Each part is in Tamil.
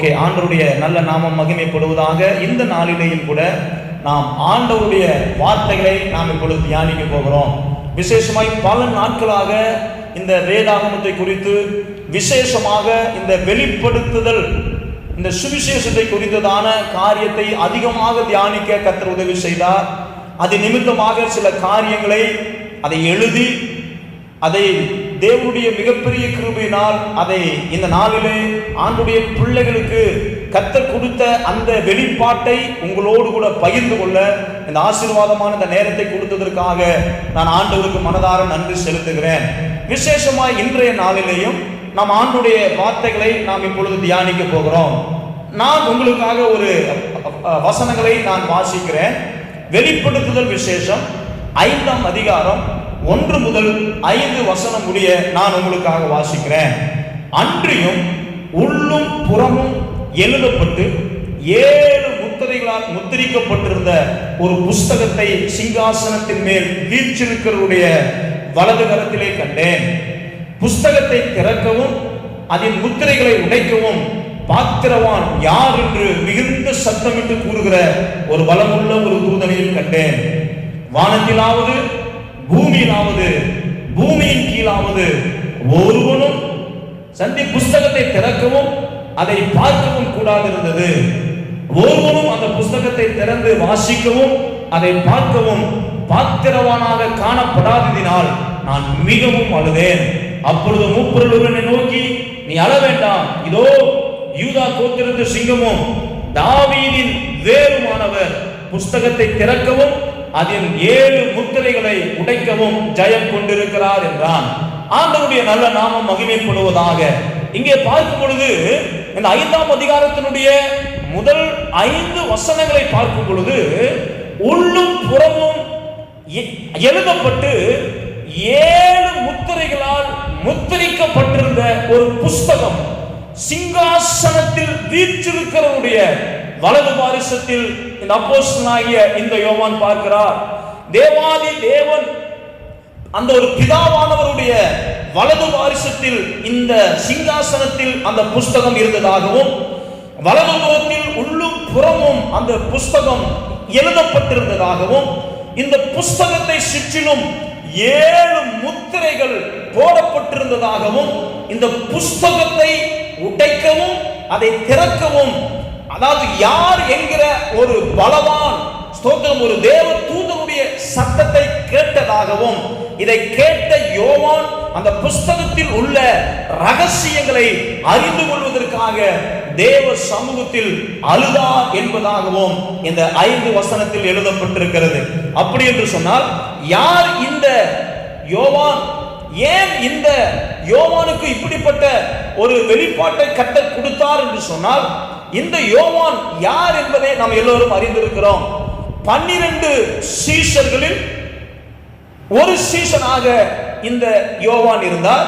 ஓகே, ஆண்டவருடைய நல்ல நாமம் மகிமைப்படுவதாக. இந்த நாளிலேயும் கூட நாம் ஆண்டவருடைய வார்த்தைகளை நாம் இப்பொழுது தியானிக்க போகிறோம். விசேஷமாய் பல நாட்களாக இந்த வேதாகமத்தை குறித்து, விசேஷமாக இந்த வெளிப்படுத்துதல், இந்த சுவிசேஷத்தை குறித்ததான காரியத்தை அதிகமாக தியானிக்க கர்த்தர் உதவி செய்தார். அது நிமித்தமாக சில காரியங்களை அதை எழுதி, அதை தேவனுடைய மிகப்பெரிய கிருபையினால் அதை இந்த நாளிலே ஆண்டுடைய பிள்ளைகளுக்கு கர்த்தர் கொடுத்த அந்த வெளிப்பாட்டை உங்களோடு கூட பகிர்ந்து கொள்ள இந்த ஆசீர்வாதமான இந்த நேரத்தை கொடுத்ததற்காக நான் ஆண்டவருக்கு மனதார நன்றி செலுத்துகிறேன். விசேஷமாய் இன்றைய நாளிலேயும் நாம் ஆண்டுடைய வார்த்தைகளை நாம் இப்பொழுது தியானிக்க போகிறோம். நான் உங்களுக்காக ஒரு வசனங்களை நான் வாசிக்கிறேன். வெளிப்படுத்துதல் விசேஷம் 5ஆம் அதிகாரம் 1 முதல் 5 வசனம் முடிய நான் உங்களுக்காக வாசிக்கிறேன். அன்றியும் உள்ளும் புறமும் எழுதப்பட்டு 7 முத்திரைகளால் முத்திரிக்கப்பட்டிருந்த ஒரு புஸ்தகத்தை சிங்காசனத்தின் மேல் வீற்றிருக்கிறவருடைய வலது கரத்திலே கண்டேன். புஸ்தகத்தை திறக்கவும் அதன் முத்திரைகளை உடைக்கவும் பாத்திரவான் யார் என்று மிகுந்த சத்தமிட்டு கூறுகிற ஒரு பலமுள்ள ஒரு தூதனையும் கண்டேன். வானத்திலாவது பூமியிலாவது பூமியின் கீழாவது ஒருவனும் புஸ்தகத்தை திறக்கவும் அதை பார்க்கவும் கூடாது இருந்தது. ஒருவனும் அந்த புஸ்தகத்தை திறந்து வாசிக்கவும் அதை பார்க்கவும் பாத்திரவானாக காணப்படாததினால் நான் மிகவும் அழுதேன். அப்பொழுது மூப்பரில் என்னை நோக்கி, நீ அழ வேண்டாம், இதோ யூதா கோத்திரத்து சிங்கமும் தாவீதின் வேருமானவர் புஸ்தகத்தை திறக்கவும் அதன் 7 முத்திரைகளை உடைக்கவும் ஜெயம் கொண்டிருக்கிறார் என்றான். ஆண்டவருடைய நல்ல நாமம் மகிமைப்படுவதாக. இங்கே பார்க்கும் பொழுது இந்த 5ஆம் அதிகாரத்தினுடைய முதல் 5 வசனங்களை பார்க்கும் பொழுது உள்ளும் புறமும் எழுதப்பட்டு 7 முத்திரைகளால் முத்திரிக்கப்பட்டிருந்த ஒரு புஸ்தகம் சிங்காசனத்தில் வீற்றிருக்கிறவருடைய வலது பாரிசத்தில் இந்த அப்போஸ்தலனாகிய இந்த யோவான் பார்க்கிறார். தேவாதி தேவன் அந்த ஒரு பிதாவானவருடைய வலது பாரிசத்தில் இந்த சிங்காசனத்தில் அந்த புஸ்தகம் இருந்ததாகவும், வலது புறத்தில் உள்ளும் புறமும் அந்த புஸ்தகம் எழுதப்பட்டிருந்ததாகவும், இந்த புஸ்தகத்தை சுற்றிலும் 7 முத்திரைகள் போடப்பட்டிருந்ததாகவும், இந்த புஸ்தகத்தை உடைக்கவும் அதை திறக்கவும், அதாவது யார் என்கிற ஒரு பலவான் ஸ்தோத்திரம் ஒரு தேவ தூதனுடைய சத்தத்தை கேட்டதாகவும், இதை கேட்ட யோவான் அந்த புஸ்தகத்தில் உள்ள ரகசியங்களை அறிந்து கொள்வதற்காக தேவ சமூகத்தில் அழுதார் என்பதாகவும் இந்த 5 வசனத்தில் எழுதப்பட்டிருக்கிறது. அப்படி என்று சொன்னால், யார் இந்த யோவான்? ஏன் இந்த யோவானுக்கு இப்படிப்பட்ட ஒரு வெளிப்பாட்டை கர்த்தர் கொடுத்தார் என்று சொன்னால், இந்த யோவான் யார் என்பதை நாம் எல்லோரும் அறிந்திருக்கிறோம். 12 சீஷர்களில் ஒரு சீஷனாக இந்த யோவான் இருந்தார்.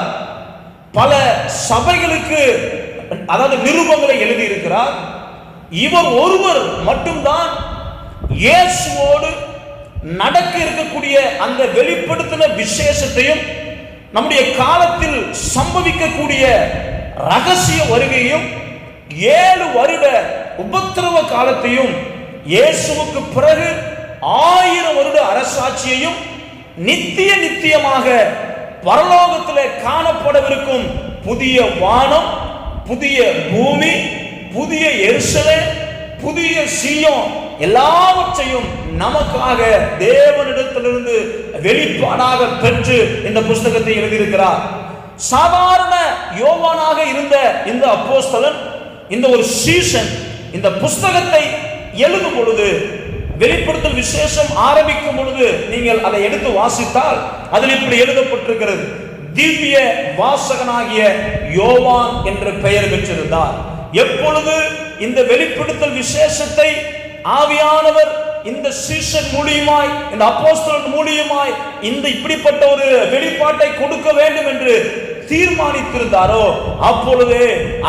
பல சபைகளுக்கு அதாவது நிருபங்களை எழுதியிருக்கிறார். இவர் ஒருவர் மட்டும்தான் இயேசுவோடு நடக்க இருக்கக்கூடிய அந்த வெளிப்படுத்தின விசேஷத்தையும், நம்முடைய காலத்தில் சம்பவிக்கக்கூடிய ரகசிய வருகையும், 7 வருட உபத்திரவ காலத்தையும், இயேசுவுக்கு பிறகு 1000 வருட அரசாட்சியையும், நித்தியமாக பரலோகத்திலே காணப்படவிருக்கும் புதிய வானம், புதிய பூமி, புதிய எருசலேம், புதிய சீயோன் எல்லாவற்றையும் நமக்காக தேவனிடத்திலிருந்து வெளிப்பாடாக பெற்று இந்த புஸ்தகத்தை எழுதியிருக்கிறார். சாதாரண யோவானாக இருந்த இந்த அப்போஸ்தலன், இந்த ஒரு சீஷன், இந்த புஸ்தகத்தை எழுதும் பொழுது, வெளிப்படுத்தல் விசேஷம் ஆரம்பிக்கும் பொழுது நீங்கள் அதை எடுத்து வாசித்தால் அதில் இப்படி எழுதப்பட்டிருக்கிறது, திவ்ய வாசகனாகிய யோவான் என்ற பெயர் பெற்றிருந்தார். எப்பொழுது இந்த வெளிப்படுத்தல் விசேஷத்தை ஆவியானவர் இந்த சீஷன் மூலியமாய், இந்த அப்போஸ்தலன் மூலியமாய் இந்த இப்படிப்பட்ட ஒரு வெளிப்பாட்டை கொடுக்க வேண்டும் என்று தீர்மானித்திருந்தாரோ, அப்பொழுது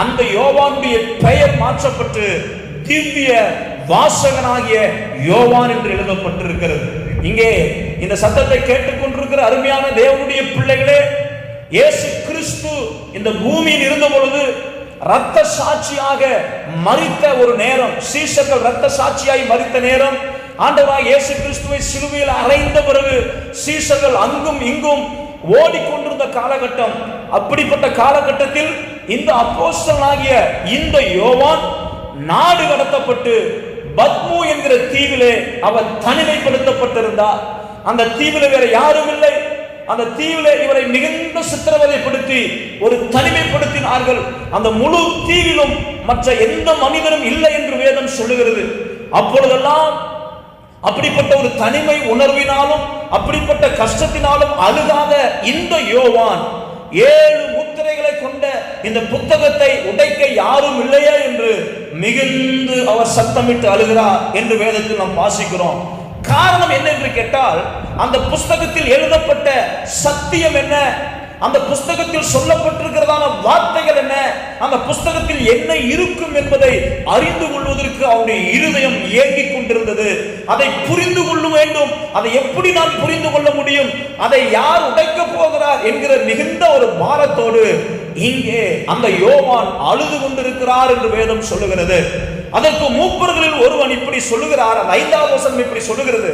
அந்த யோவானுடைய பெயர் மாற்றப்பட்டு திவ்ய வாசகனாகிய யோவான் என்று எழுதப்பட்டிருக்கிறது. இங்கே இந்த சத்தத்தை கேட்டுக்கொண்டிருக்கிற அருமையான தேவனுடைய பிள்ளைகளே, இயேசு கிறிஸ்து இந்த பூமியில் இருந்த பொழுது இரத்த சாட்சியாக மரித்த ஒரு நேரம், சீஷர்கள் இரத்த சாட்சியாய் மரித்த நேரம், ஆண்டவராகிய இயேசு கிறிஸ்துவை சிலுவையில் அறைந்த பிறகு சீஷர்கள் அங்கும் இங்கும் ஓடிக்கொண்டிருந்த காலகட்டம். அப்படிப்பட்ட காலகட்டத்தில் இந்த அப்போஸ்தலனாகிய இந்த யோவான் நாடு கடத்தப்பட்டு பத்மு என்கிற தீவிலே அவர் தனிமைப்படுத்தப்பட்டிருந்தார். அந்த தீவிலே வேற யாரும் இல்லை. அந்த தீவிலே இவரை மிகுந்த சித்திரவதைப்படுத்தி ஒரு தனிமைப்படுத்தினார்கள். அந்த முழு தீவிலும் மற்ற எந்த மனிதனும் இல்லை என்று வேதம் சொல்லுகிறது. அப்பொழுதெல்லாம் அப்படிப்பட்ட ஒரு தனிமை உணர்வினாலும் அப்படிப்பட்ட கஷ்டத்தினாலும் அழுகாத இந்த யோவான் 7 முத்திரைகளை கொண்ட இந்த புத்தகத்தை உடைக்க யாரும் இல்லையா என்று மிகுந்து அவர் சத்தமிட்டு அழுகிறார் என்று வேதத்தில் நாம் வாசிக்கிறோம். காரணம் என்ன என்று கேட்டால், அந்த புஸ்தகத்தில் எழுதப்பட்ட சத்தியம் என்ன, அந்த புஸ்தகத்தில் சொல்லப்பட்டிருக்கிறதான வார்த்தைகள் என்ன, அந்த புஸ்தகத்தில் என்ன இருக்கும் என்பதை அறிந்து கொள்வதற்கு அவருடைய இருதயம் ஏங்கிக் கொண்டிருந்தது. அதை புரிந்து கொள்ள வேண்டும். அதை எப்படி நான் புரிந்து கொள்ள முடியும், அதை யார் உடைக்க போகிறார் என்கிற மிகுந்த ஒரு பாரத்தோடு இங்கே அந்த யோவான் அழுது கொண்டிருக்கிறார் என்று வேதம் சொல்லுகிறது. அதற்கு மூப்பர்களில் ஒருவன் இப்படி சொல்லுகிறார். 5வது வசனம் இப்படி சொல்லுகிறது,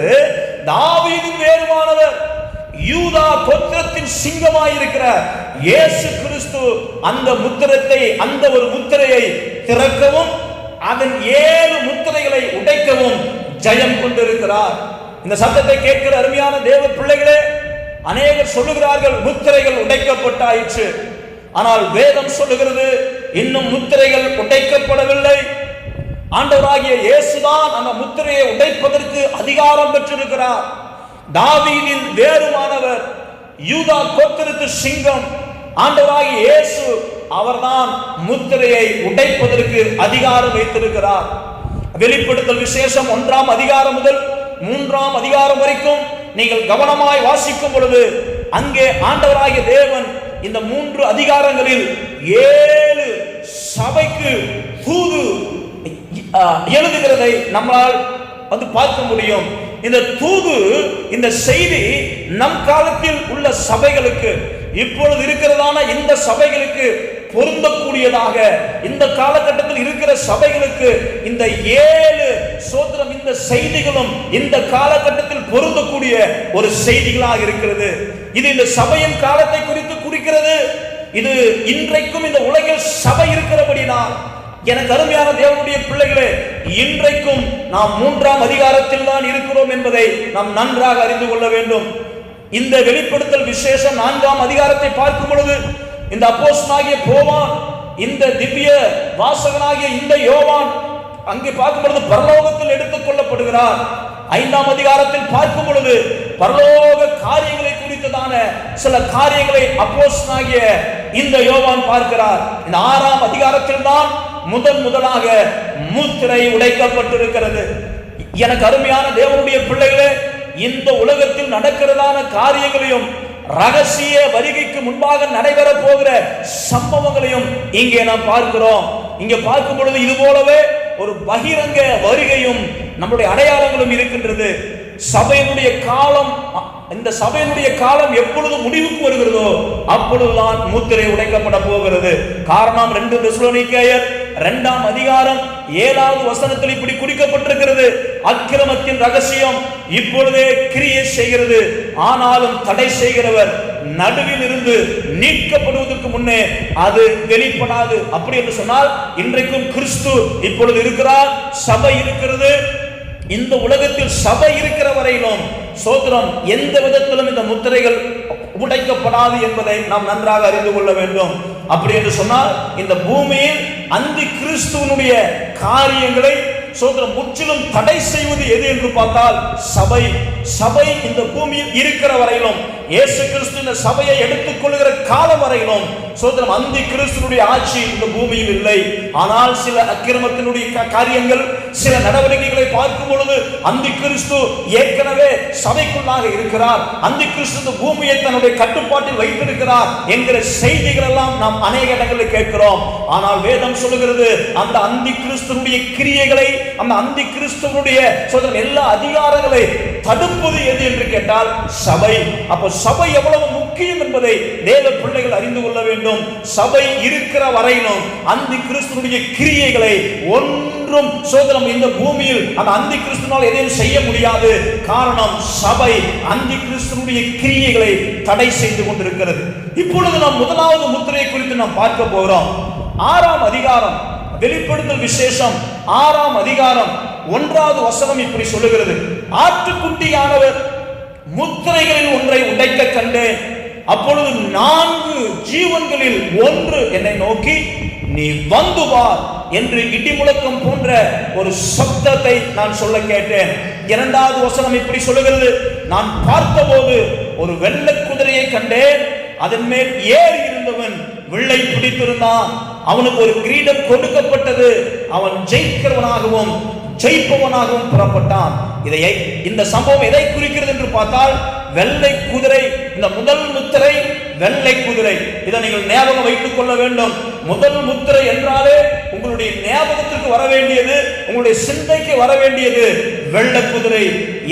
தாவீதின் வேறுமானவர், யூதா கோத்திரத்தின் சிங்கமாயிருக்கிற இயேசு கிறிஸ்து அந்த முத்திரத்தை, அந்த ஒரு முத்திரையை திறக்கவும் அதன் 7 முத்திரைகளை உடைக்கவும் ஜெயம் கொண்டிருக்கிறார். இந்த சத்தத்தை கேட்கிற அருமையான தேவ பிள்ளைகளே, அநேகர் சொல்லுகிறார்கள் முத்திரைகள் உடைக்கப்பட்டாயிற்று. ஆனால் வேதம் சொல்லுகிறது இன்னும் முத்திரைகள் உடைக்கப்படவில்லை. ஆண்டவராகிய இயேசுதான் அந்த முத்திரையை உடைப்பதற்கு அதிகாரம் பெற்றிருக்கிறார். தாவீதின் வேறுமானவர், யூதா கோத்திரத்து சிங்கம் ஆண்டவராகிய இயேசு, அவர்தான் முத்திரையை உடைப்பதற்கு அதிகாரம் வைத்திருக்கிறார். வெளிப்படுத்தல் விசேஷம் 1ஆம் அதிகாரம் முதல் 3ஆம் அதிகாரம் வரைக்கும் நீங்கள் கவனமாய் வாசிக்கும் பொழுது அங்கே ஆண்டவராகிய தேவன் இந்த 3 அதிகாரங்களில் 7 சபைக்கு தூது எழுதுகிறதை நம்மால் பார்க்க முடியும். இந்த தூது, இந்த செய்தி நம் காலத்தில் உள்ள சபைகளுக்கு, இப்பொழுது இருக்கிறதான இந்த சபைகளுக்கு பொருந்தக்கூடியதாக, இந்த காலகட்டத்தில் இருக்கிற சபைகளுக்கு இந்த 7 சோத்திரம் இந்த செய்திகளும் இந்த காலகட்டத்தில் பொருந்தக்கூடிய ஒரு செய்திகளாக இருக்கிறது. இது இந்த சபையின் காலத்தை குறித்து குறிக்கிறது. இது இன்றைக்கும் இந்த உலகில் சபை இருக்கிறபடினால் எனக்கு அருமையான தேவனுடைய பிள்ளைகளே, இன்றைக்கும் நாம் 3ஆம் அதிகாரத்தில் தான் இருக்கிறோம் என்பதை நாம் நன்றாக அறிந்து கொள்ள வேண்டும். இந்த வெளிப்படுத்தல் விசேஷம் 4ஆம் அதிகாரத்தை பார்க்கும் பொழுது இந்த அப்போஸ்தலனாகிய யோவான், இந்த திவ்ய வாசகனாகிய இந்த யோவான் அங்கே பார்க்கும் பொழுது பரலோகத்தில் எடுத்துக் கொள்ளப்படுகிறார். 5ஆம் அதிகாரத்தில் பார்க்கும் பொழுது பரலோக காரியங்களை குறித்ததான சில காரியங்களை அப்போஸ்தலனாகிய இந்த யோவான் பார்க்கிறார். இந்த 6ஆம் அதிகாரத்தில் தான் முதலாக முத்திரை உடைக்கப்பட்டிருக்கிறது. எனக்கு அருமையான தேவனுடைய பிள்ளைகளே, இந்த உலகத்தில் நடக்கிறதான காரியங்களையும் ரகசிய வருகைக்கு முன்பாக நடைபெற போகிற சம்பவங்களையும் இங்கே நாம் பார்க்கிறோம். இங்கே பார்க்கும் பொழுது இது போலவே ஒரு பகிரங்க வருகையும் நம்முடைய அடையாளங்களும் இருக்கின்றது. சபையினுடைய காலம், இந்த சபையினுடைய காலம் எப்பொழுது முடிவுக்கு வருகிறதோ அப்பொழுதுதான் முத்திரை உடைக்கப்பட போகிறது. காரணம் 2 தெசலோனிக்கேயர் 2ஆம் அதிகாரம் 7வது வசனத்தில் இப்படி குறிக்கப்பட்டிருக்கிறது, அக்கிரமத்தின் ரகசியம் இப்பொழுதே கிரியை செய்கிறது, ஆனாலும் தடை செய்கிறவர் நடுவில் இருந்து நீக்கப்படுவதற்கு முன்னே அது வெளிப்படாது. அப்படி என்று சொன்னால் இன்றைக்கும் கிறிஸ்து இப்பொழுது இருக்கிறார், சபை இருக்கிறது. இந்த உலகத்தில் சபை இருக்கிற வரையிலும் சோதரம் எந்த விதத்திலும் இந்த முத்திரைகள் உடைக்கப்படாது என்பதை நாம் நன்றாக அறிந்து கொள்ள வேண்டும். அப்படி என்று சொன்னால் இந்த பூமியில் அந்தி கிறிஸ்துவனுடைய காரியங்களை சோதரம் முற்றிலும் தடை செய்வது எது என்று பார்த்தால் சபை. சபை இந்த பூமியில் இருக்கிற வரையிலும், இயேசு கிறிஸ்து இந்த சபையை எடுத்துக் கொள்கிற காலம் வரையிலும் சோதரம் அந்தி கிறிஸ்துவனுடைய ஆட்சி இந்த பூமியில் இல்லை. ஆனால் சில அக்கிரமத்தினுடைய காரியங்கள், சில நடவடிக்கைகளை பார்க்கும் பொழுது அந்தி கிறிஸ்து ஏற்கனவே சபைக்குள்ளாக இருக்கிறார், அந்தி கிறிஸ்து இந்த பூமியை தன்னுடைய கட்டுப்பாட்டில் வைத்திருக்கிறார் என்கிற செய்திகள் எல்லாம் நாம் அநேக இடங்களில் கேட்கிறோம். ஆனால் வேதம் சொல்லுகிறது அந்த அந்தி கிறிஸ்துவனுடைய கிரியைகளை, அந்த அந்தி கிறிஸ்துவனுடைய எல்லா அதிகாரங்களை தடுப்பது எது என்று கேட்டால் சபை. அப்ப சபை எவ்வளவு முக்கியம் என்பதை தேவ பிள்ளைகள் அறிந்து கொள்ள வேண்டும். சபை இருக்கிற வரையிலும் அந்தி கிறிஸ்துனுடைய கிரியைகளை ஒன்றும் சோதனம் இந்த பூமியில் அந்த அந்தி கிறிஸ்துவால் எதையும் செய்ய முடியாது. காரணம், சபை அந்தி கிறிஸ்துனுடைய கிரியைகளை தடை செய்து கொண்டிருக்கிறது. இப்பொழுது நாம் முதலாவது முத்திரை குறித்து நாம் பார்க்க போகிறோம். 6ஆம் அதிகாரம், வெளிப்படுத்தல் விசேஷம் 6ஆம் அதிகாரம் 1வது வசனம் இப்படி சொல்லுகிறது: ஆட்டுக்குட்டியானவர் முத்திரைகளில் ஒன்றை உடைக்க கண்டேன். அப்பொழுது 4 ஜீவன்களில் ஒன்று என்னை நோக்கி, நீ வந்து வா என்று இடிமுழக்கம் போன்ற ஒரு சப்தத்தை நான் சொல்ல கேட்டேன். 2வது வசனம் இப்படி சொல்லுகிறது: நான் பார்த்தபோது ஒரு வெள்ளை குதிரையை கண்டேன். அதன் மேல் ஏறி இருந்தவன் வில்லை பிடித்திருந்தான். அவனுக்கு ஒரு கிரீடம் கொடுக்கப்பட்டது. அவன் ஜெயிக்கிறவனாகவும் ஜெயிப்பவனாகவும் புறப்பட்டான். இந்த சம்பவம் எதை குறிக்கிறது என்று பார்த்தால், வெள்ளை குதிரை. இந்த முதல் முத்திரை வெள்ளை குதிரை. இதை நீங்கள் ஞாபகம் வைத்துக் கொள்ள வேண்டும். முதல் முத்திரை என்றாலே உங்களுடைய ஞாபகத்திற்கு வர வேண்டியது, உங்களுடைய சிந்தைக்கு வர வேண்டியது வெள்ளை குதிரை.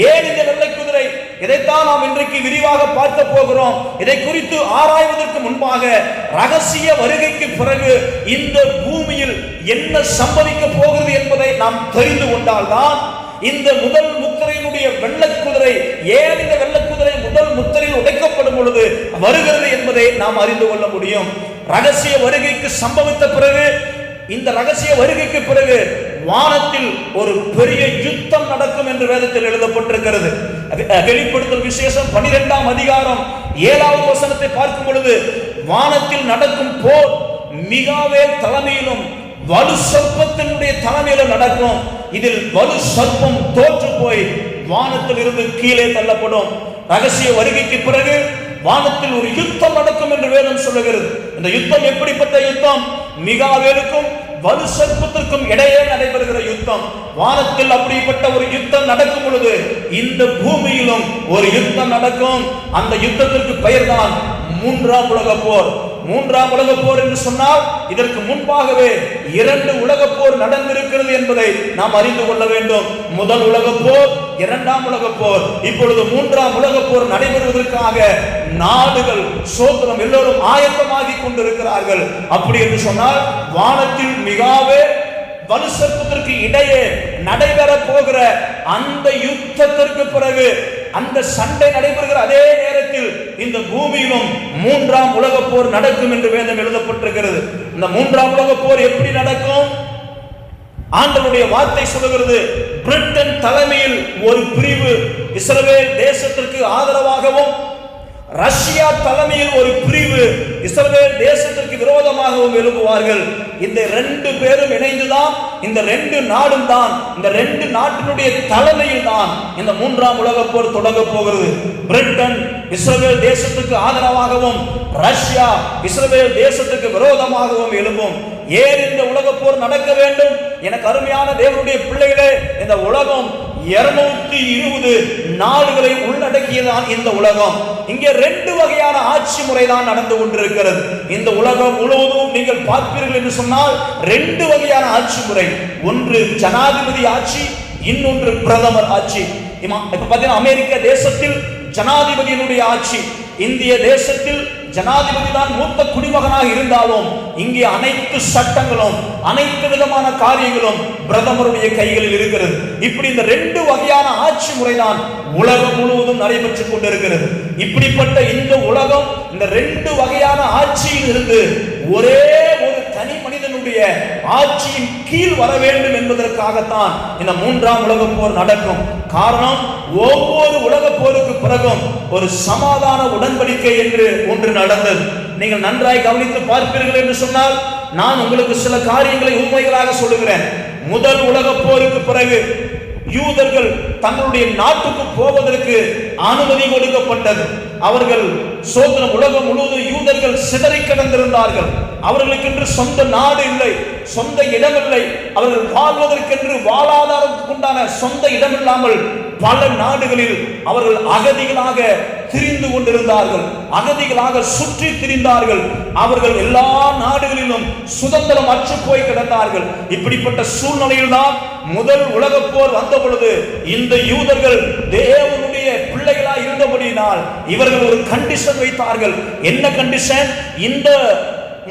ஏன் இந்த வெள்ளை குதிரை? இதைத்தான் நாம் இன்றைக்கு விரிவாக பார்க்க போகிறோம். இதை குறித்து ஆராய்வதற்கு முன்பாக, ரகசிய வருகைக்கு பிறகு இந்த பூமியில் என்ன சம்பவிக்க போகிறது என்பதை நாம் தெரிந்து கொண்டால்தான் இந்த முதல் முத்திரையினுடைய வெள்ளை குதிரை, ஏன் இந்த வெள்ளை குதிரை முதல் முத்திரையில் உடைக்கப்படும் பொழுது வருகிறது என்பதை நாம் அறிந்து கொள்ள முடியும். ரகசிய வருகைக்கு சம்பவித்த பிறகு, இந்த ரகசிய வருகைக்கு பிறகு வானத்தில் ஒரு பெரிய யுத்தம் நடக்கும் என்று வேதத்தில் எழுதப்பட்டிருக்கிறது. வெளிப்படுத்தல் விசேஷம் 12ஆம் அதிகாரம் 7வது வசனத்தை பார்க்கும் பொழுது, வானத்தில் நடக்கும் போர் மிகாவேல் தலைமையிலும் வலு சர்ப்பத்தினுடைய தலைமையிலும் நடக்கும். இதில் வலு சர்ப்பம் தோற்று போய் வானத்தில் இருந்து கீழே தள்ளப்படும். ரகசிய வருகைக்கு பிறகு வானத்தில் ஒரு யுத்தம் நடக்கும் என்று வேதம் சொல்லுகிறது. இந்த யுத்தம் எப்படிப்பட்ட யுத்தம்? மிகாவேலுக்கும் வலு சர்ப்பத்திற்கும் இடையே நடைபெறுகிற யுத்தம். வானத்தில் அப்படிப்பட்ட ஒரு யுத்தம் நடக்கும் பொழுது இந்த பூமியிலும் ஒரு யுத்தம் நடக்கும். அந்த யுத்தத்திற்கு பெயர்தான் 3ஆம் உலக போர். 3ஆம் உலக போர் என்று சொன்னால், இதற்கு முன்பாகவே 2 உலக போர் நடந்திருக்கிறது என்பதை நாம் அறிந்து கொள்ள வேண்டும். முதல் உலக போர், 2ஆம் உலக போர். இப்பொழுது 3ஆம் உலக போர் நடைபெறுவதற்காக நாடுகள் சோதனம் எல்லோரும் ஆயத்தமாகி கொண்டிருக்கிறார்கள். அப்படி என்று சொன்னால், வானத்தில் மிகாவே வலு சர்ப்பத்திற்கு இடையே நடைபெற போகிற அந்த யுத்தத்திற்கு பிறகு, அந்த சண்டை நடைபெறுகிற அதே நேரத்தில் இந்த பூமியிலும் 3ஆம் உலக போர் நடக்கும் என்று வேதம் எழுதப்பட்டிருக்கிறது. இந்த 3ஆம் உலக போர் எப்படி நடக்கும்? ஆண்டவருடைய வார்த்தை சொல்லுகிறது, பிரிட்டன் தலைமையில் ஒரு பிரிவு இஸ்ரவேல் தேசத்திற்கு ஆதரவாகவும், ரஷ்யா தலைமையில் ஒரு பிரிவு இஸ்ரவேல் தேசத்திற்கு விரோதமாகவும் எழுப்புவார்கள். இந்த 2 பேரும் இணைந்துதான், இந்த 2 நாடும் தான், இந்த 2 நாட்டினுடைய தலைமையில் தான் இந்த 3ஆம் உலக போர் தொடங்க போகிறது. பிரிட்டன் இஸ்ரவேல் தேசத்துக்கு ஆதரவாகவும், ரஷ்யா இஸ்ரவேல் தேசத்துக்கு விரோதமாகவும் எழும்பும். ஏன் இந்த உலக போர் நடக்க வேண்டும்? எனக்கு அருமையான தேவனுடைய பிள்ளைகளே, இந்த உலகம் 220 நாடுகளை உள்ளடக்கியதான் இந்த உலகம். இங்கே 2 வகையான ஆட்சி முறை தான் நடந்து கொண்டிருக்கிறது. இந்த உலகம் முழுவதும் நீங்கள் பார்ப்பீர்கள் என்று சொன்னால் 2 வகையான ஆட்சி முறை. ஒன்று ஜனாதிபதி ஆட்சி, இன்னொன்று பிரதமர் ஆட்சி. இப்ப பாத்தீங்கன்னா அமெரிக்க தேசத்தில் ஜனாதிபதியினுடைய ஆட்சி. இந்திய தேசத்தில் ஜனாதிபதி தான் மூத்த குடிமகனாக இருந்தாலும் இங்கே அனைத்து சட்டங்களும் அனைத்து விதமான காரியங்களும் பிரதமருடைய கைகளில் இருக்கிறது. இப்படி இந்த 2 வகையான ஆட்சி முறைதான் உலகம் முழுவதும் நடைபெற்றுக் கொண்டிருக்கிறது. இப்படிப்பட்ட இந்த உலகம் இந்த 2 வகையான ஆட்சியில் இருந்து ஒரே ஒரு தனி மனிதனுடைய ஆட்சியின் கீழ் வர வேண்டும் என்பதற்காகத்தான் இந்த 3ஆம் உலக போர் நடக்கும். காரணம், ஒவ்வொரு உலக போருக்கு பிறகும் ஒரு சமாதான உடன்படிக்கை என்று ஒன்று நடந்தது. நீங்கள் நன்றாய் கவனித்து பார்ப்பீர்கள் என்று சொன்னால், நான் உங்களுக்கு சில காரியங்களை உண்மைகளாக சொல்லுகிறேன். முதல் உலக போருக்கு பிறகு யூதர்கள் தங்களுடைய நாட்டுக்கு போவதற்கு அனுமதி கொடுக்கப்பட்டது. அவர்கள் சோதனம் உலகம் முழுவதும் யூதர்கள் சிதறி கிடந்திருந்தார்கள். அவர்களுக்கென்று சொந்த நாடு இல்லை, சொந்த இடம் இல்லை. அவர்கள் வாழ்வதற்கென்று வாழ்வாதாரத்துக்குண்டான சொந்த இடம் இல்லாமல் பல நாடுகளில் அவர்கள் அகதிகளாக திரிந்து கொண்டிருந்தார்கள், அகதிகளாக சுற்றி திரிந்தார்கள். அவர்கள் எல்லா நாடுகளிலும் சுதந்திரம் அற்று போய் கிடந்தார்கள். இப்படிப்பட்ட சூழ்நிலையில் தான் முதல் உலக போர் வந்த பொழுது இந்த யூதர்கள் தேவனுடைய பிள்ளைகளாய் இருந்த போனபடியினால் இவர்கள் ஒரு கண்டிஷன் வைத்தார்கள். என்ன கண்டிஷன்? இந்த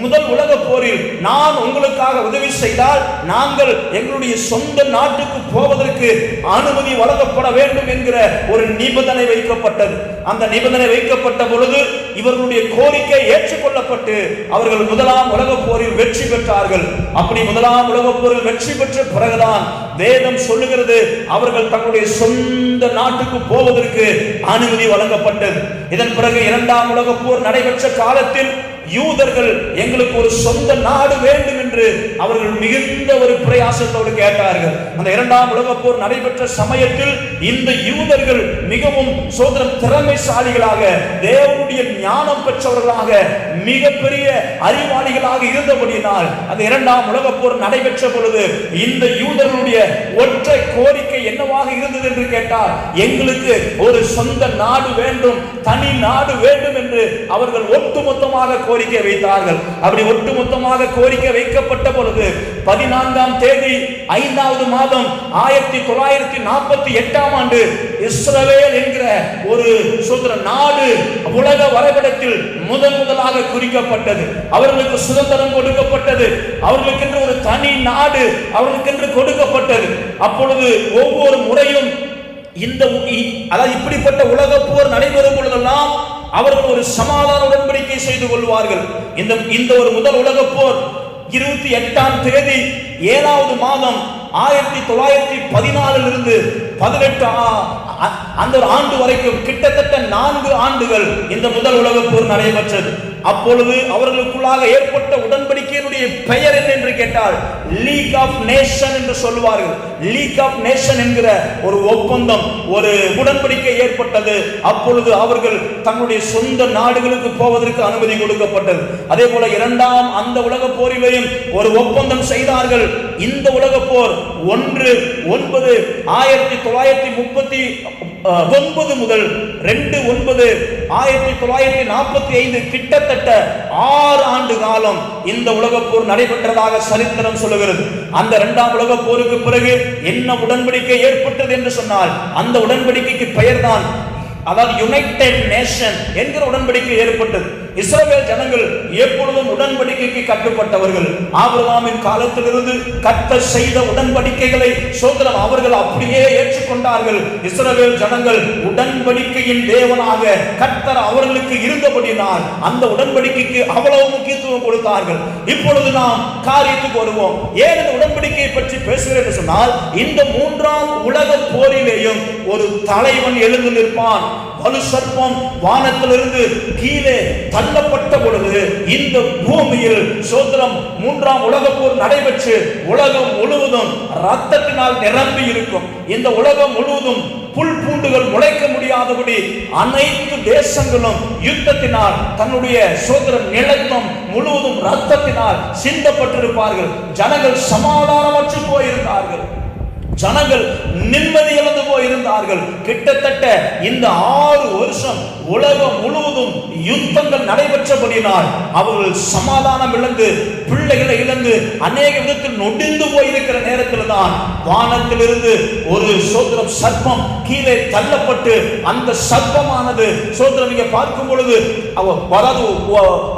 முதல் உலக போரில் நான் உங்களுக்காக உதவி செய்தால் நாங்கள் எங்களுடைய சொந்த நாட்டுக்கு போவதற்கு அனுமதி வழங்கப்பட வேண்டும் என்கிற ஒரு நிபந்தனை வைக்கப்பட்டது. அந்த நிபந்தனை வைக்கப்பட்ட பொழுது இவர்களுடைய கோரிக்கை ஏற்றுக்கொள்ளப்பட்டு அவர்கள் முதலாம் உலக போரில் வெற்றி பெற்றார்கள். அப்படி முதலாம் உலக போரில் வெற்றி பெற்ற பிறகுதான் வேதம் சொல்லுகிறது அவர்கள் தங்களுடைய சொந்த நாட்டுக்கு போவதற்கு அனுமதி வழங்கப்பட்டது. இதன் பிறகு இரண்டாம் உலக போர் நடைபெற்ற காலத்தில் யூதர்கள் எங்களுக்கு ஒரு சொந்த நாடு வேண்டும் என்று அவர்கள் மிகுந்த ஒரு பிரயாசத்தோடு கேட்டார்கள். அந்த இரண்டாம் உலக போர் நடைபெற்ற சமயத்தில் இந்த யூதர்கள் மிகவும் திறமைசாலிகளாக, தேவனுடைய ஞானம் பெற்றவர்களாக, மிகப்பெரிய அறிவாளிகளாக இருந்தபடியினால் அந்த இரண்டாம் உலக போர் நடைபெற்ற பொழுது இந்த யூதர்களுடைய ஒற்றை கோரிக்கை என்னவாக இருந்தது என்று கேட்டால், எங்களுக்கு ஒரு சொந்த நாடு வேண்டும், தனி நாடு வேண்டும் என்று அவர்கள் ஒட்டுமொத்தமாக கோரிக்கை வைத்தார்கள். அப்படி ஒட்டுமொத்தமாக கோரிக்கை வைக்கப்பட்ட பொழுது 14ஆம் தேதி 5வது மாதம் 1948ஆம் ஆண்டு இஸ்ரவேல் என்கிற ஒரு நாடு உலக வரைபடத்தில் முதலாக குறிக்கப்பட்டது. அவர்களுக்கு சுதந்திரம் கொடுக்கப்பட்டது. அவர்களுக்கென்று ஒரு தனி நாடு அவர்களுக்கென்று கொடுக்கப்பட்டது. அப்பொழுது ஒவ்வொரு முறையும் இப்படிப்பட்ட உலக போர் நடைபெறும் பொழுதெல்லாம் அவர்கள் ஒரு சமாதான உடன்படிக்கை செய்து கொள்வார்கள். இந்த ஒரு முதல் உலக போர் 28ஆம் தேதி 7வது மாதம் 1914 இருந்து 18 அந்த ஆண்டு வரைக்கும் கிட்டத்தட்ட 4 ஆண்டுகள் இந்த முதல் உலக போர் நடைபெற்றது. அப்பொழுது அவர்களுக்குள்ளாக ஏற்பட்ட உடன்படிக்கையினுடைய பெயர் என்ன என்று கேட்டால் லீக் ஆஃப் நேஷன் என்று சொல்வார்கள். லீக் ஆஃப் நேஷன் என்கிற ஒரு ஒப்பந்தம், ஒரு உடன்படிக்கை ஏற்பட்டது. அப்பொழுது அவர்கள் தங்களுடைய சொந்த நாடுகளுக்கு போவதற்கு அனுமதி கொடுக்கப்பட்டது. அதே போல இரண்டாம் அந்த உலக போரிலேயும் ஒரு ஒப்பந்தம் செய்தார்கள். இந்த உலக போர் 1/9/1939 முதல் 2/9/1945 கிட்டத்தட்ட 6 ஆண்டு காலம் இந்த உலக போர் நடைபெற்றதாக சரித்திரம் சொல்லுகிறது. அந்த இரண்டாம் உலக போருக்கு பிறகு என்ன உடன்படிக்கை ஏற்பட்டது என்று சொன்னால் அந்த உடன்படிக்கைக்கு பெயர்தான் யுனைடெட் நேஷன் என்கிற உடன்படிக்கை ஏற்பட்டது. இஸ்ரவேல் ஜனங்கள் எப்பொழுதும் உடன்படிக்கைக்கு கட்டுப்பட்டவர்கள். ஆபிரகாமின் காலத்திலிருந்து கர்த்தர் செய்த உடன்படிக்கைகளை அவர்கள் அப்படியே ஏற்றுக்கொண்டார்கள். இஸ்ரவேல் ஜனங்கள் உடன்படிக்கையின் தேவனாக கர்த்தர் அவர்களுக்கு இருந்தபடியால் அந்த உடன்படிக்கைக்கு அவ்வளவு முக்கியத்துவம் கொடுத்தார்கள். இப்பொழுது நாம் காரியத்துக்கு வருவோம். ஏன் இந்த உடன்படிக்கையை பற்றி பேசுகிறேன் என்று சொன்னால், இந்த 3ஆம் உலக போரிலேயும் ஒரு தலைவன் எழுந்து நிற்பான். வலு சர்ப்பம் வானத்திலிருந்து கீழே தள்ளப்பட்ட பொழுது இந்த பூமியில் 3ஆம் உலக போர் நடைபெற்று உலகம் முழுவதும் ரத்தத்தினால் நிரம்பி இருக்கும். இந்த உலகம் முழுவதும் புல் பூண்டுகள் முளைக்க முடியாதபடி அனைத்து தேசங்களும் யுத்தத்தினால் தன்னுடைய நிலத்தம் முழுவதும் ரத்தத்தினால் சிந்தப்பட்டிருப்பார்கள். ஜனங்கள் சமாதானமற்று போயிருந்தார்கள். ஜனங்கள் நிம்மதி இழந்து போயிருந்தார்கள். கிட்டத்தட்ட இந்த 6 வருஷம் உலகம் முழுவதும் யுத்தங்கள் நடைபெற்றபடியினால் அவர்கள் சமாதானம் இழந்து, பிள்ளைகளை இழந்து, அநேக விதத்தில் நொடிந்து போயிருக்கிற நேரத்தில் தான் வானத்திலிருந்து ஒரு சர்ப்பம் கீழே தள்ளப்பட்டு அந்த சர்ப்பமானது நீங்க பார்க்கும் பொழுது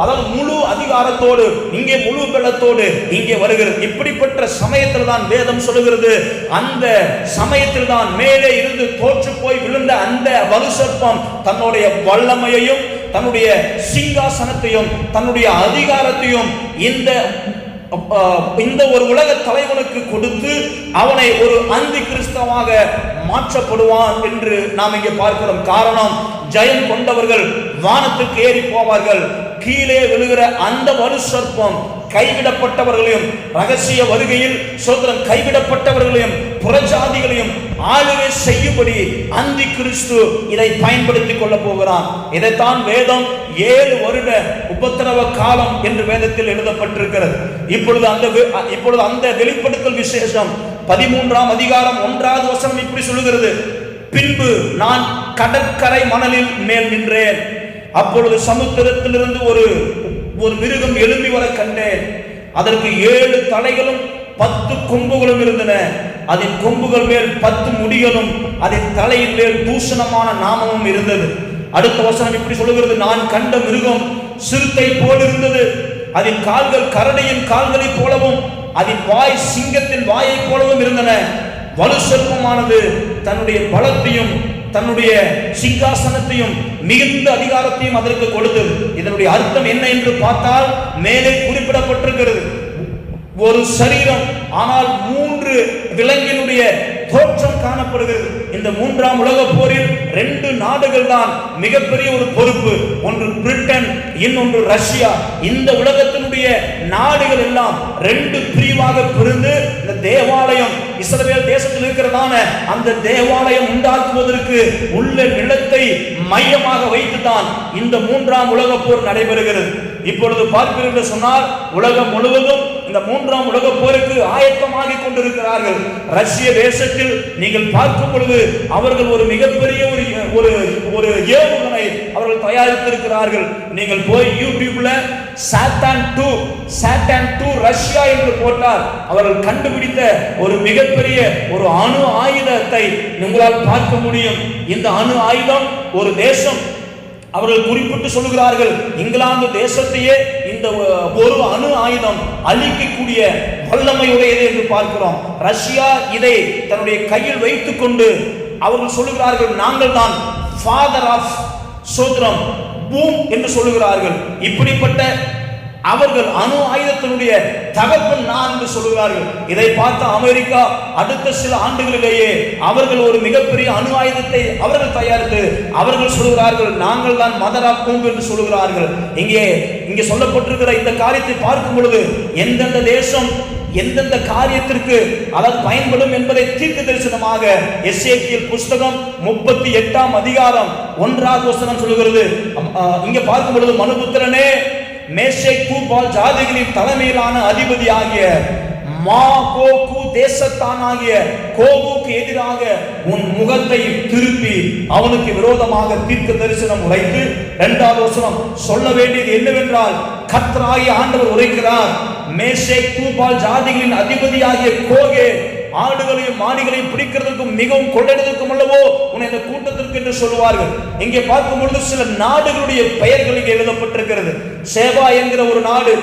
அதாவது முழு அதிகாரத்தோடு இங்கே முழு பலத்தோடு இங்கே வருகிறது. இப்படிப்பட்ட சமயத்தில் தான் வேதம் சொல்லுகிறது, அந்த சமயத்தில் தான் மேலே இருந்து தோற்று போய் விழுந்த அந்த வலு சர்ப்பம் தன்னுடைய வல்லமையையும் தன்னுடைய சிங்காசனத்தையும் தன்னுடைய அதிகாரத்தையும் இந்த ஒரு உலக தலைவனுக்கு கொடுத்து அவனை ஒரு அந்தி கிறிஸ்தவாக மாற்றப்படுவான் என்று நாம் இங்கே பார்க்கிறோம். காரணம், ஜெயம் கொண்டவர்கள் வானத்துக்கு ஏறி போவார்கள். கீழே விழுகிற அந்த வலு சர்ப்பம் கைவிடப்பட்டவர்களையும், ரகசிய வருகையில் கைவிடப்பட்டவர்களையும் புறஜாதிகளையும் ஆளுகை செய்யும்படி அந்தி கிறிஸ்து இதை பயன்படுத்திக் கொள்ள போகிறான். இதைத்தான் வேதம் 7 வருட உபத்திரவ காலம் என்று வேதத்தில் எழுதப்பட்டிருக்கிறது. இப்பொழுது அந்த வெளிப்படுத்தல் விசேஷம் 13ஆம் அதிகாரம் 1வது வசனம் இப்படி சொல்லுகிறது, பின்பு நான் கடற்கரை மணலில் மேல் நின்றேன். அப்பொழுது சமுத்திரத்திலிருந்து ஒரு மிருகம் எழும்பி வர கண்டேன். அதற்கு 7 தலைகளும் 10 கொம்புகளும் இருந்தன. அதன் கொம்புகள் மேல் 10 முடிகளும் அதன் தலையின் மேல் தூஷணமான நாமமும் இருந்தது. அடுத்த வசனம் இப்படி சொல்லுகிறது, நான் கண்ட மிருகம் சிறுத்தை போல் இருந்தது, அதன் கால்கள் கரடியின் கால்களைப் போலவும் அதன் வாய் சிங்கத்தின் வாயை போலவும் இருந்தன. வலு சர்ப்பமானது தன்னுடைய பலத்தையும் தன்னுடைய சிங்காசனத்தையும் மிகுந்த அதிகாரத்தையும் அதற்கு கொடுத்தது. இதனுடைய அர்த்தம் என்ன என்று பார்த்தால் மேலே குறிப்பிடப்பட்டிருக்கிறது, ஒரு சரீரம், ஆனால் 3 விலங்கினுடைய தோற்றம் காணப்படுகிறது. இந்த 3ஆம் உலக போரில் 2 நாடுகள் தான் மிகப்பெரிய ஒரு பொறுப்பு. ஒன்று பிரிட்டன், இன்னொன்று ரஷ்யா. இந்த உலகத்தினுடைய நாடுகள் எல்லாம் 2 பிரிவாக பிரிந்து இந்த தேவாலயம் இஸ்ரவேல் தேசத்தில் இருக்கிறதான அந்த தேவாலயம் உண்டாக்குவதற்கு உள்ள நிலத்தை மையமாக வைத்துதான் இந்த 3ஆம் உலக போர் நடைபெறுகிறது. இப்பொழுது பார்ப்பீர்கள் சொன்னால் உலகம் முழுவதும் இந்த 3ஆம் உலக போருக்கு ஆயத்தமாகி கொண்டிருக்கிறார்கள். ரஷ்ய தேசத்தில் நீங்கள் பார்க்கும் பொழுது அவர்கள் ஒரு மிகப்பெரிய ஒரு ஏவுகணை அவர்கள் தயாரித்திருக்கிறார்கள். நீங்கள் போய் யூடியூப்ல சாத்தான் 2 ரஷ்யா என்று போட்டால் அவர்கள் கண்டுபிடித்த ஒரு மிகப்பெரிய ஒரு அணு ஆயுதத்தை உங்களால் பார்க்க முடியும். இந்த அணு ஆயுதம் ஒரு தேசம், அவர்கள் குறிப்பிட்டு சொல்லுகிறார்கள், இங்கிலாந்து தேசத்தையே இந்த ஒரு அணு ஆயுதம் அழிக்கக்கூடிய வல்லமையுடையது என்று பார்க்கிறோம். ரஷ்யா இதை தன்னுடைய கையில் வைத்துக் கொண்டு அவர்கள் சொல்லுகிறார்கள், நாங்கள் தான் ஃபாதர் ஆஃப் சோத்ரம் பூம் என்று சொல்லுகிறார்கள். இப்படிப்பட்ட அவர்கள் அணு ஆயுதத்தினுடைய தகப்பன் நான் என்று சொல்லுகிறார்கள். இதை பார்த்த அமெரிக்கா அடுத்த சில ஆண்டுகளிலேயே அவர்கள் ஒரு மிகப்பெரிய அணு ஆயுதத்தை அவர்கள் தயாரித்து அவர்கள் சொல்லுகிறார்கள், நாங்கள் தான் மதர் ஆஃப் பூம் என்று சொல்லுகிறார்கள். இங்கே சொல்லப்பட்டிருக்கிற இந்த காரியத்தை பார்க்கும் பொழுது எந்தெந்த தேசம் எந்தெந்த காரியத்திற்கு அதாவது பயன்படும் என்பதை தீர்க்க தரிசனமாக எசேக்கியேல் புஸ்தகம் 38ஆம் அதிகாரம் 1வது வசனம் சொல்லுகிறது. இங்கே பார்க்கும் பொழுது, மனுபுத்திரனே, மேஷேக் தூபால் ஜாதிகளின் தலைமையிலான அதிபதி ஆகிய மாகோகு தேசத்தானாகிய கோகுக்கு எதிராக உன் முகத்தை திருப்பி அவனுக்கு விரோதமாக தீர்க்க தரிசனம் உரைத்து 2வது வசனம் சொல்ல வேண்டியது என்னவென்றால், கர்த்தராகிய ஆண்டவர் உரைக்கிறார், மேஷேக் தூபால் ஜாதிகளின் அதிபதியாகிய கோகே, ஆடுகளையும் மாடுகளையும் பிடிக்கிறதுக்கும் மிகவும் கொள்ளையிடுவதற்கும் அல்லவோ உன்னை இந்த கூட்டத்திற்கு என்று சொல்லுவார்கள். இங்கே பார்க்கும் பொழுது சில நாடுகளுடைய பெயர்கள் இங்கே எழுதப்பட்டிருக்கிறது. சேபா என்கிற ஒரு நாடு,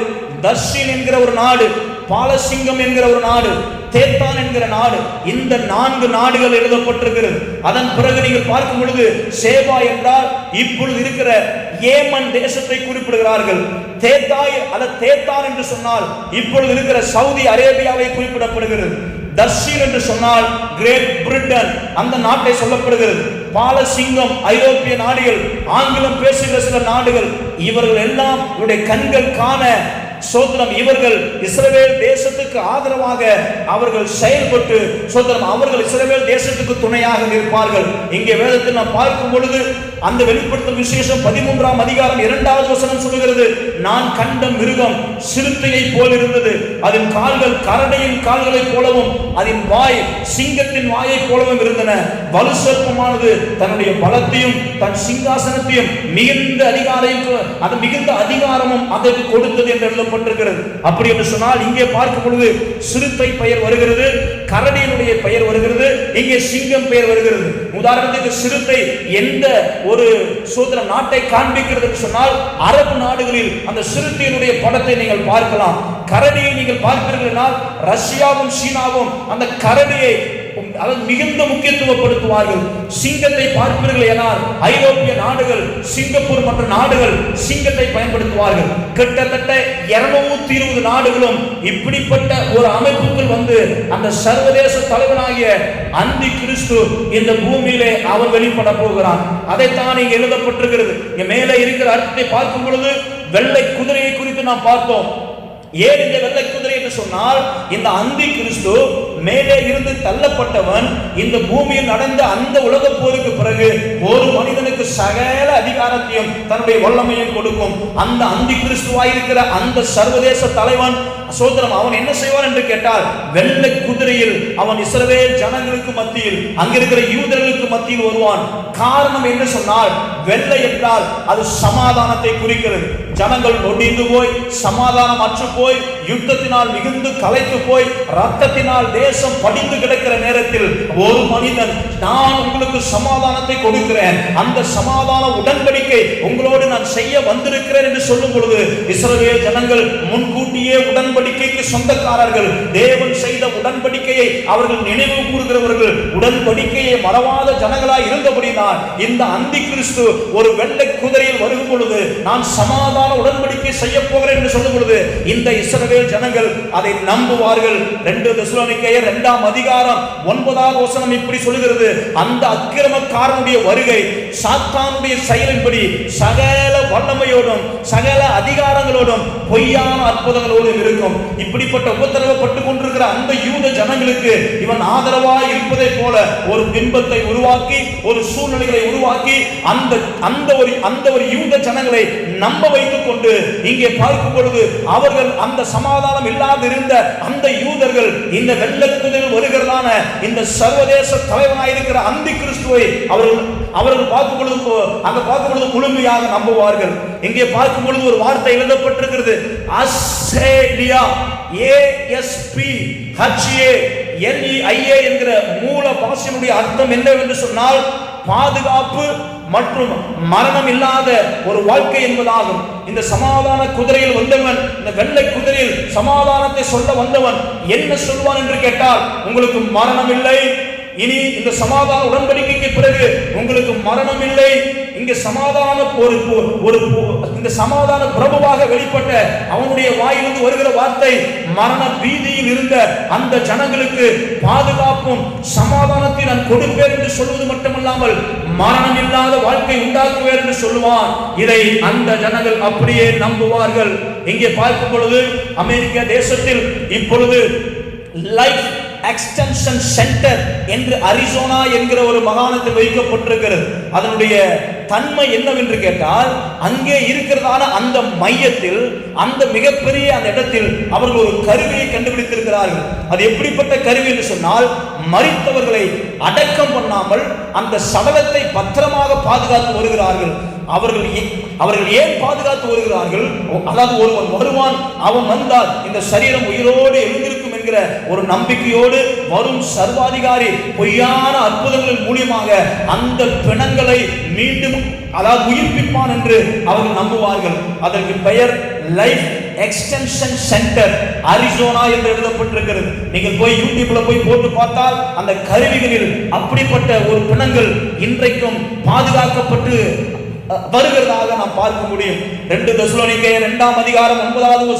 தர்ஷின் என்கிற ஒரு நாடு, பாலசிங்கம் என்கிற ஒரு நாடு, தேத்தான் என்கிற நாடு. இந்த 4 நாடுகள் எழுதப்பட்டிருக்கிறது. அதன் பிறகு நீங்கள் பார்க்கும் பொழுது சேபா என்றால் இப்பொழுது இருக்கிற ஏமன் தேசத்தை குறிப்பிடுகிறார்கள். தேத்தான் என்று சொன்னால் இப்பொழுது இருக்கிற சவுதி அரேபியாவை குறிப்பிடப்படுகிறது. தர்ஷின் என்று சொன்னால் கிரேட் பிரிட்டன் அந்த நாட்டை சொல்லப்படுகிறது. பாலசிங்கம் ஐரோப்பிய நாடுகள், ஆங்கிலம் பேசுகிற சில நாடுகள், இவர்கள் எல்லாம் இவருடைய கண்கள் காண சோதரம் இவர்கள் இஸ்ரவேல் தேசத்துக்கு ஆதரவாக அவர்கள் செயல்பட்டு சோதரம் அவர்கள் இஸ்ரவேல் தேசத்துக்கு துணையாக நிற்பார்கள். இங்கே வேதத்தில் நாம் பார்க்கும் பொழுது அந்த வெளிப்படுத்தல் விசேஷம் 13ஆம் அதிகாரம் 2வது வசனம் சொல்லுகிறது, நான் கண்ட மிருகம் சிறுத்தையை போல் இருந்தது, அதன் கால்கள் கரடியின் கால்களைப் போலவும் அதன் வாய் சிங்கத்தின் வாயை போலவும் இருந்தன. வலு சர்ப்பமானது தன்னுடைய பலத்தையும் தன் சிங்காசனத்தையும் மிகுந்த அதிகாரமும் அதற்கு கொடுத்தது என்று எழுதப்பட்டிருக்கிறது. அப்படி என்று சொன்னால் இங்கே பார்க்கும் பொழுது சிறுத்தை பெயர் வருகிறது, கரடியினுடைய பெயர் வருகிறது, இங்கே சிங்கம் பெயர் வருகிறது. உதாரணத்துக்கு சிறுத்தை எந்த ஒரு சோதர நாட்டை காண்பிக்கிறது என்று சொன்னால் அரபு நாடுகளில் அந்த சிறுத்தையினுடைய படத்தை நீங்கள் பார்க்கலாம். கரடியை நீங்கள் பார்ப்பீர்கள், ரஷ்யாவும் சீனாவும் அந்த கரடியை மிகுந்த முக்கியத்துவப்படுத்துவார்கள். சிங்கத்தை பார்ப்பீர்கள் என்றால் ஐரோப்பிய நாடுகள், சிங்கப்பூர் மற்ற நாடுகள் சிங்கத்தை பயன்படுத்துவார்கள். கிட்டத்தட்ட 220 நாடுகளும் இப்படிப்பட்ட ஒரு அமைப்புக்குள் வந்து அந்த சர்வதேச தலைவனாகிய அந்தி கிறிஸ்து இந்த பூமியிலே அவர் வெளிப்பட போகிறான். அதைத்தான் இங்கே எழுதப்பட்டிருக்கிறது. இங்க மேலே இருக்கிற அர்த்தத்தை பார்க்கும் பொழுது வெள்ளை குதிரையை குறித்து நாம் பார்த்தோம். ஏன் இந்த வெள்ளை குதிரை என்று சொன்னால், இந்த அந்தி கிறிஸ்து மேலே இருந்து தள்ளப்பட்டவன் இந்த பூமியில் நடந்த அந்த உலக போருக்கு பிறகு ஒரு மனிதனுக்கு சகல அதிகாரத்தையும் தன்னுடைய வல்லமையும் கொடுக்கும். அந்த அந்தி கிறிஸ்துவாயிருக்கிற அந்த சர்வதேச தலைவன் சோதரம் அவன் என்ன செய்வான் என்று கேட்டால், வெள்ளை குதிரையில் அவன் இஸ்ரவேல் ஜனங்களுக்கு மத்தியில் அங்கிருக்கிற யூதர்களுக்கு மத்தியில் வருவான். காரணம் என்ன சொன்னால், வெள்ளை என்றால் அது சமாதானத்தை குறிக்கிறது. ஜனங்கள் நொடிந்து போய், சமாதானம் அற்று போய், யுத்தத்தினால் மிகுந்து கலைத்து போய், ரத்தத்தினால் தேசம் படிந்து கிடக்கிற நேரத்தில் ஒரு மனிதன், நான் உங்களுக்கு சமாதானத்தை கொடுக்கிறேன், அந்த சமாதான உடன்படிக்கை உங்களோடு நான் செய்ய வந்திருக்கிறேன் என்று சொல்லும் பொழுது இஸ்ரவேல் ஜனங்கள் முன்கூட்டியே உடன்படிக்கைக்கு சொந்தக்காரர்கள். தேவன் செய்த உடன்படிக்கையை அவர்கள் நினைவு கூறுகிறவர்கள், உடன்படிக்கையை மறவாத ஜனங்களாய் இருந்தபடினால் இந்த அந்தி கிறிஸ்து ஒரு வெள்ளை குதிரையில் வரும் பொழுது நான் சமாதான உடன்படிக்கை செய்ய போகிறேன் என்று சொல்லும் பொழுது இந்த இஸ்ரவேல் ஜனங்கள் அதை நம்புவார்கள். 2 தெசலோனிக்கேயர் 2ஆம் அதிகாரம் 9வது வசனம் இப்படி சொல்கிறது, அந்த அக்கிரமக்காரனுடைய வருகை சாத்தானுடைய செயலின்படி சகல வல்லமையோடும் சகல அதிகாரங்களோடும் பொய்யான அற்புதங்களோடும் இருக்கும். இப்படிப்பட்ட உபத்திரவப்பட்டு கொண்டிருக்கிற அந்த யூத ஜனங்களுக்கு இவன் ஆதரவாய் இருப்பதை போல ஒரு பிம்பத்தை உருவாக்கி, ஒரு சூழ்நிலைகளை உருவாக்கி அந்த ஒரு யூத ஜனங்களை நம்ப வைத்துக் கொண்டு இங்கே பார்க்கும் பொழுது அவர்கள் அந்த சமாதானம் இல்லாது இருந்த அந்த யூதர்கள் இந்த வெள்ளக்குதில் வருகிறதான இந்த சர்வதேச தலைவனாயிருக்கிற அந்தி கிறிஸ்துவை அவர்கள் பார்க்கும் பொழுது அங்க பார்க்கும் பொழுது முழுமையாக நம்புவார்கள். இங்கே பார்க்கும் பொழுது ஒரு வார்த்தை எழுதப்பட்டிருக்கிறது, அஸ்ஸேலியா, ASPHALEIA என்கிற மூல பாஷையினுடைய அர்த்தம் என்னவென்று சொன்னால் பாதுகாப்பு மற்றும் மரணம் இல்லாத ஒரு வாழ்க்கை என்பதாகும். இந்த சமாதான குதிரையில் வந்தவன், இந்த வெள்ளை குதிரையில் சமாதானத்தை சொல்ல வந்தவன் என்ன சொல்வான் என்று கேட்டால், உங்களுக்கு மரணம் இல்லை, இனி இந்த சமாதான உடன்படிக்கைக்கு பிறகு உங்களுக்கு மரணம் இல்லை. இங்க சமாதான இந்த சமாதான பிரபுவாக வெளிப்பட்ட அவனுடைய வாயிலிருந்து வருகிற வார்த்தை, மரண பீதியில் இருந்த அந்த ஜனங்களுக்கு பாதுகாப்பும் சமாதானத்தை நான் கொடுப்பேன் என்று சொல்வது மட்டுமல்லாமல் மரணம் இல்லாத வாழ்க்கை உண்டாக்குவேன் என்று சொல்லுவான். இதை அந்த ஜனங்கள் அப்படியே நம்புவார்கள். இங்கே பார்க்கும் பொழுது அமெரிக்க தேசத்தில் இப்பொழுது லைஃப் எக்ஸ்டென்ஷன் சென்டர் என்று அரிசோனா என்கிற ஒரு மாகாணத்தில் வைக்கப்பட்டிருக்கிறது. அதனுடைய தன்மை என்னவென்று கேட்டால், அங்கே இருக்கிறதான அந்த மையத்தில், அந்த மிகப்பெரிய அந்த இடத்தில் அவர்கள் ஒரு கருவியை கண்டுபிடித்திருக்கிறார்கள். அது எப்படிப்பட்ட கருவி என்று சொன்னால், மரித்தவர்களை அடக்கம் பண்ணாமல் அந்த சடலத்தை பத்திரமாக பாதுகாத்து வருகிறார்கள். அவர்கள் ஏன் பாதுகாத்து வருகிறார்கள்? அதாவது ஒருவன் வருவான், அவன் வந்தால் இந்த சரீரம் உயிரோடு எழுந்திருக்கும் என்கிற ஒரு நம்பிக்கையோடு வரும் சர்வாதிகாரி பொய்யான அற்புதங்களின் மூலியமாக அந்த பிணங்களை மீண்டும் அதாவது உயிர்ப்பிப்பான் என்று அவர்கள் நம்புவார்கள். அதற்கு பெயர் லைஃப் எக்ஸ்டென்ஷன் சென்டர் அரிசோனா என்று எழுதப்பட்டிருக்கிறது. நீங்கள் போய் யூடியூப்ல போய் போட்டு பார்த்தால் அந்த கருவிகளில் அப்படிப்பட்ட ஒரு பிணங்கள் இன்றைக்கும் பாதுகாக்கப்பட்டு வருகிறதாக நாம் பார்க்க முடியும். 2 தெசலோனிக்கேயர் 2ஆம் அதிகாரம் 9வது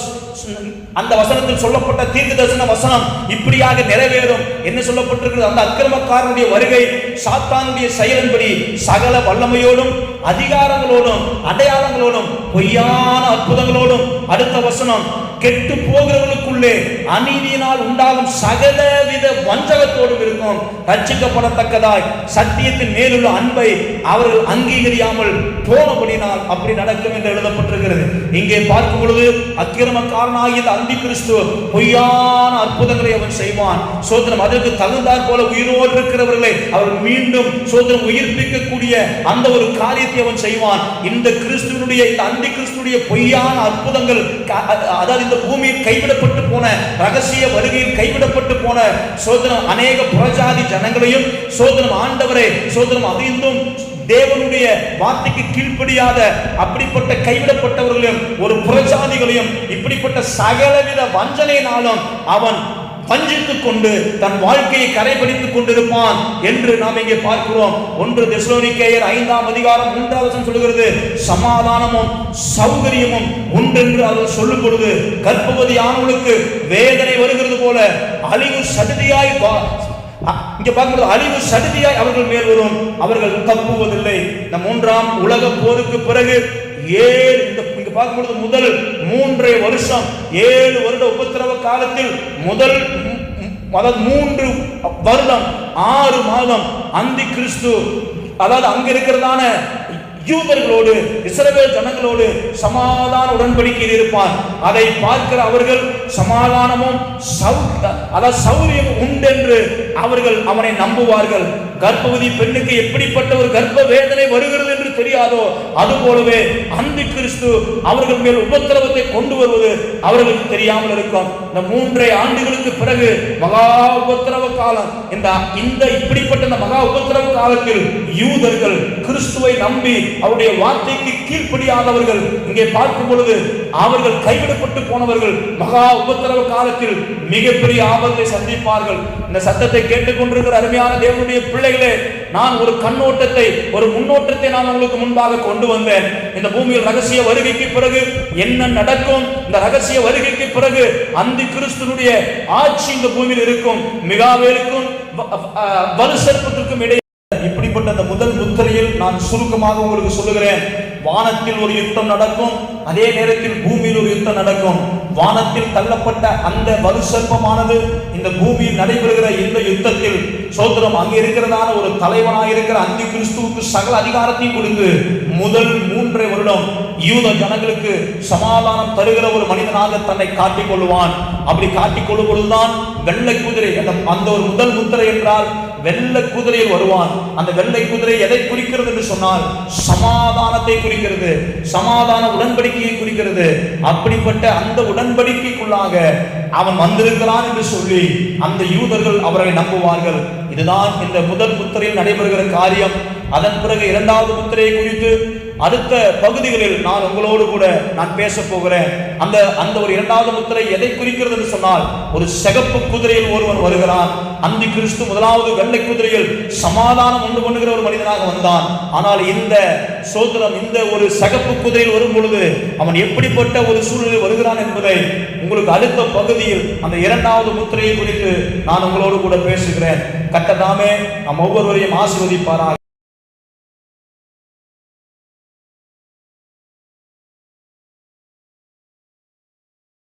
அந்த வசனத்தில் சொல்லப்பட்ட தீர்க்க தரிசன வசனம் இப்படியாக நிறைவேறும். என்ன சொல்லப்பட்டிருக்கிறது? அந்த அக்கிரமக்காரனுடைய வருகை சாத்தானுடைய செயலின்படி சகல வல்லமையோடும் அதிகாரங்களோடும் அடையாளங்களோடும் பொய்யான அற்புதங்களோடும், அடுத்த வசனம், கெட்டு போகிறவர்களுக்குள்ளே அநீதியினால் உண்டாகும் சகலவித வஞ்சகத்தோடும் இருக்கும். ரட்சிக்கப்படத்தக்கதாய் சத்தியத்தின் மேலுள்ள அன்பை அவர்கள் அங்கீகரியாமல் போனபடினால் அப்படி நடக்கும் என்று எழுதப்பட்டிருக்கிறது. இங்கே பார்க்கும் பொழுது அக்கிரமக்காரனாகிய அந்தி கிறிஸ்து பொய்யான அற்புதங்களை அவன் செய்வான். சோதனம் அதற்கு தகுந்தாற் போல உயிரோடு இருக்கிறவர்களை அவர் மீண்டும் சோதனம் உயிர்ப்பிக்கக்கூடிய அந்த ஒரு காரியத்தை அவன் செய்வான். இந்த கிறிஸ்துவனுடைய இந்த அந்தி கிறிஸ்துடைய பொய்யான அற்புதங்கள், அதாவது இந்த பூமியில் கைவிடப்பட்டு போன ரகசிய வருகையில் கைவிடப்பட்டு போன சோதனம் அநேக புறஜாதி ஜனங்களையும் சோதனம் ஆண்டவரை சோதனம் அறிந்தும் தேவனுடைய வார்த்தைக்கு கீழ்ப்படியாத அப்படிப்பட்ட கைவிடப்பட்டவர்களையும் ஒரு புறஜாதிகளையும் இப்படிப்பட்ட சகலவித வஞ்சனையினாலும் அவன் வஞ்சித்துக் கொண்டு தன் வாழ்க்கையை கரைபிடித்துக் கொண்டிருப்பான் என்று நாம் இங்கே பார்க்கிறோம். 1 தெசலோனிக்கேயர் 5ஆம் அதிகாரம் 3வது வசனம் சொல்கிறது, சமாதானமும் சௌகரியமும் உண்டென்று அவர் சொல்லும் பொழுது கர்ப்பவதி ஆனவளுக்கு வேதனை வருகிறது போல அழிவு சடுதியாய் இங்க பார்க்கும்போது அழிவு சடுதியாய் அவர்கள் மேல் வரும், அவர்கள் தப்புவதில்லை. இந்த 3ஆம் உலக போருக்கு பிறகு இங்க பார்க்கும்போது முதல் 3 வருஷம் 7 வருட உபத்திரவ காலத்தில் முதல் 3 வருடம் 6 மாதம் அந்தி கிறிஸ்து அதாவது அங்க இருக்கிறதான யூதர்களோடு இஸ்ரவேல் ஜனங்களோடு சமாதான உடன்படிக்கையில் இருப்பான். அதை பார்க்கிற அவர்கள் சமாதானமும் சௌரியம் உண்டென்று அவர்கள் அவனை நம்புவார்கள். கர்ப்பவதி பெண்ணுக்கு எப்படிப்பட்ட ஒரு கர்ப்ப வேதனை வருகிறது என்று தெரியாதோ அது போலவே அந்தி கிறிஸ்து அவர்கள் மேல் உபத்திரவத்தை கொண்டு வருவது அவர்களுக்கு தெரியாமல் இருக்கும். இந்த 3 ஆண்டுகளுக்கு பிறகு மகா உபத்திரவ காலம். இந்த இப்படிப்பட்ட இந்த மகா உபத்திரவ காலத்தில் யூதர்கள் கிறிஸ்துவை நம்பி அவருடைய வார்த்தைக்கு கீழ்ப்படியாதவர்கள் இங்கே பார்க்கும் பொழுது அவர்கள் கைவிடப்பட்டு போனவர்கள் மகா உபத்திரவ காலத்தில் மிகப்பெரிய ஆபத்தை சந்திப்பார்கள். இந்த சத்தத்தை கேட்டுக்கொண்டிருக்கிற அருமையான தேவனுடைய பிள்ளைகளே, நான் ஒரு கண்ணோட்டத்தை ஒரு முன்னோட்டத்தை நான் உங்களுக்கு முன்பாக கொண்டு வந்தேன். இந்த பூமியில் ரகசிய வருகைக்கு பிறகு என்ன நடக்கும், இந்த ரகசிய வருகைக்கு பிறகு அந்தி கிறிஸ்துனுடைய ஆட்சி இந்த பூமியில் இருக்கும். மிகாவேலுக்கும் வலுசற்பத்திற்கும் இடையே இப்படிப்பட்ட அந்த முதல் முத்திரையில் நான் சுருக்கமாக உங்களுக்கு சொல்லுகிறேன். வானத்தில் ஒரு யுத்தம் நடக்கும், அதே நேரத்தில் பூமியில் ஒரு யுத்தம் நடக்கும். வானத்தில் தள்ளப்பட்ட அந்த வலுசற்பமானது இந்த பூமியில் நடைபெறுகிற இந்த யுத்தத்தில் சோதரம் அங்கே இருக்கிறதான ஒரு தலைவனாயிருக்கிற அந்தி கிறிஸ்துவுக்கு சகல அதிகாரத்தையும் கொடுத்து முதல் 3 வருடம் யூத ஜனங்களுக்கு சமாதானம் தருகிற ஒரு மனிதனாக தன்னை காட்டிக் கொள்வான். அப்படி காட்டிக் கொள்ளும் பொழுதுதான் வெள்ளை குதிரை, அந்த ஒரு முதல் முத்திரை என்றால் வெள்ளை குதிரையில் வருவான். அந்த வெள்ளை குதிரை எதை குறிக்கிறது என்று சொன்னால் சமாதானத்தை குறிக்கிறது, சமாதான உடன்படிக்கையை குறிக்கிறது. அப்படிப்பட்ட அந்த உடன்படிக்கைக்குள்ளாக அவன் வந்திருக்கிறான் என்று சொல்லி அந்த யூதர்கள் அவரை நம்புவார்கள். இதுதான் இந்த முதல் முத்திரையில் நடைபெறுகிற காரியம். அதன் பிறகு 2வது முத்திரையை குறித்து அடுத்த பகுதிகளில் நான் உங்களோடு கூட நான் பேச போகிறேன். அந்த ஒரு 2வது முத்திரை எதை குறிக்கிறது என்று சொன்னால் ஒரு சிகப்பு குதிரையில் ஒருவன் வருகிறான். அந்தி கிறிஸ்து 1வது வெள்ளை குதிரையில் சமாதானம் உண்டு பண்ணுகிற ஒரு மனிதனாக வந்தான். ஆனால் இந்த சோதரம் இந்த ஒரு சிகப்பு குதிரையில் வரும் பொழுது அவன் எப்படிப்பட்ட ஒரு சூழ்நிலை வருகிறான் என்பதை உங்களுக்கு அடுத்த பகுதியில் அந்த 2வது முத்திரையை குறித்து நான் உங்களோடு கூட பேசுகிறேன். கர்த்தர் தாமே நம் ஒவ்வொருவரையும் ஆசீர்வதிப்பாராக.